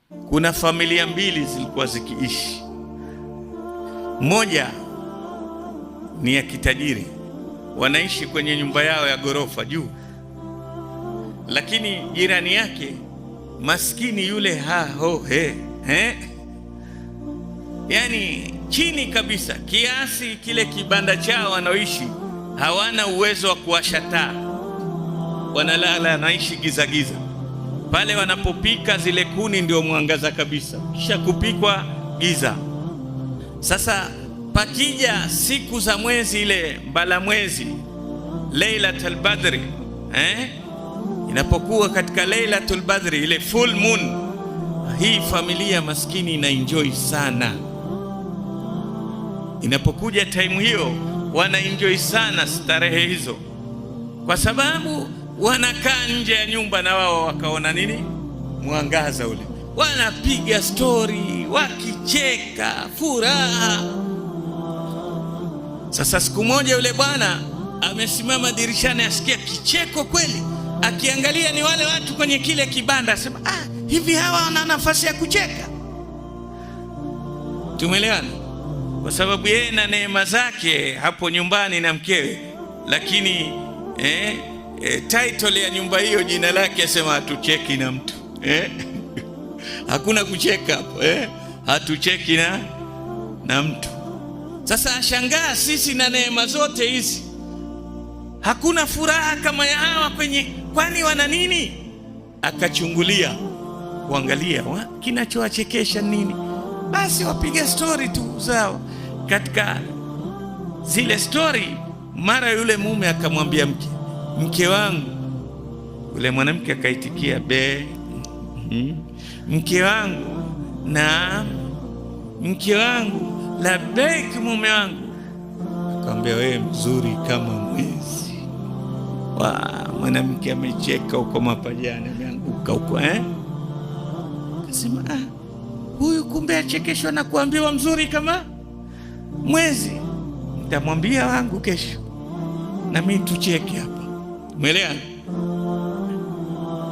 kuna familia mbili zilikuwa zikiishi. Moja ni ya kitajiri, wanaishi kwenye nyumba yao ya ghorofa juu, lakini jirani yake maskini yule yani chini kabisa, kiasi kile kibanda chao wanaoishi hawana uwezo wa kuwasha taa, wanalala, naishi giza giza. Pale wanapopika zile kuni ndio mwangaza kabisa, kisha kupikwa giza. Sasa pakija siku za mwezi, ile mbala mwezi, Lailatul Badri, inapokuwa katika Lailatul Badri, ile full moon, hii familia maskini ina enjoy sana. Inapokuja time hiyo wana enjoy sana starehe hizo, kwa sababu wanakaa nje ya nyumba na wao wakaona nini, mwangaza ule, wanapiga story wakicheka, furaha. Sasa siku moja yule bwana amesimama dirishani, asikia kicheko kweli, akiangalia ni wale watu kwenye kile kibanda, asema hivi hawa wana nafasi ya kucheka? Tumeelewana? Kwa sababu yeye na neema zake hapo nyumbani na mkewe, lakini title ya nyumba hiyo jina lake asema hatucheki na mtu hakuna kucheka hapo, hatucheki na mtu. Sasa ashangaa, sisi na neema zote hizi hakuna furaha kama ya hawa kwani wana nini? Akachungulia kuangalia kinachowachekesha nini, basi wapiga story tu zao. Katika zile story, mara yule mume akamwambia mke wangu, yule mwanamke akaitikia mke wangu, na mke wangu, labbaik mume wangu. Akamwambia wewe mzuri kama mwezi. Mwanamke amecheka huko mapajani, ameanguka huko akasema huyu kumbe achekeshwa na kuambiwa mzuri kama mwezi. Nitamwambia wangu kesho na mimi tucheke hapa. Umeelewa?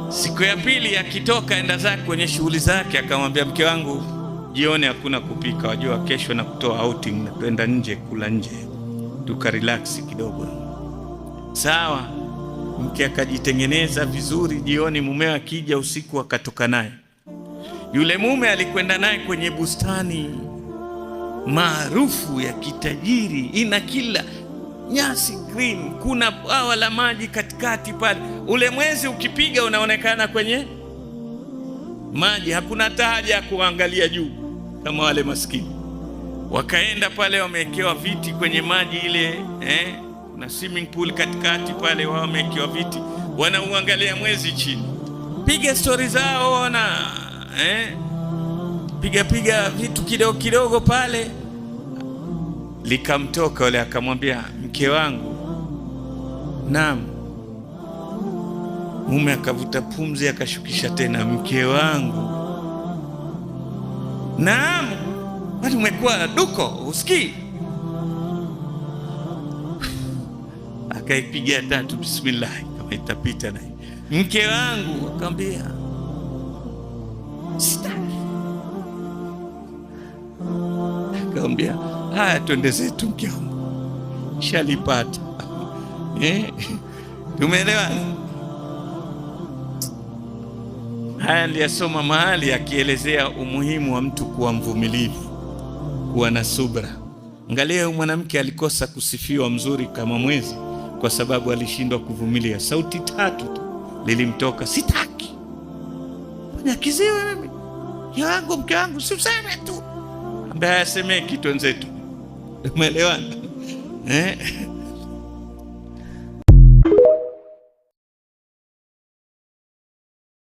Siku ya pili akitoka enda zake kwenye shughuli zake, akamwambia mke wangu, jioni hakuna kupika, wajua kesho na kutoa outing na kwenda nje kula nje tukarelax kidogo. Sawa. Mke akajitengeneza vizuri, jioni mume akija usiku akatoka naye. Yule mume alikwenda naye kwenye bustani maarufu ya kitajiri, ina kila nyasi green, kuna bwawa la maji katikati pale. Ule mwezi ukipiga unaonekana kwenye maji, hakuna hata haja ya kuangalia juu kama wale maskini. Wakaenda pale, wamewekewa viti kwenye maji ile, na swimming pool katikati pale, wao wamewekewa viti, wanauangalia mwezi chini, piga story zao na piga vitu kidogo kidogo pale. Likamtoka yule akamwambia mke wangu, naam. Mume akavuta pumzi, akashukisha tena, mke wangu, naam. Bado umekuwa duko, usikii? Akaipiga tatu, bismillah, kama itapita naye. Mke wangu, akamwambia sitaki. Akamwambia haya, twende zetu mke wangu, shalipata. Tumeelewa? Haya aliyasoma mahali akielezea umuhimu wa mtu kuwa mvumilivu, kuwa na subra. Angalia, mwanamke alikosa kusifiwa mzuri kama mwezi kwa sababu alishindwa kuvumilia. Sauti tatu tu lilimtoka, sitaki. Fanya kiziwe mimi, mke wangu, si useme tu. Ambaye aseme kitu wenzetu. Umeelewana?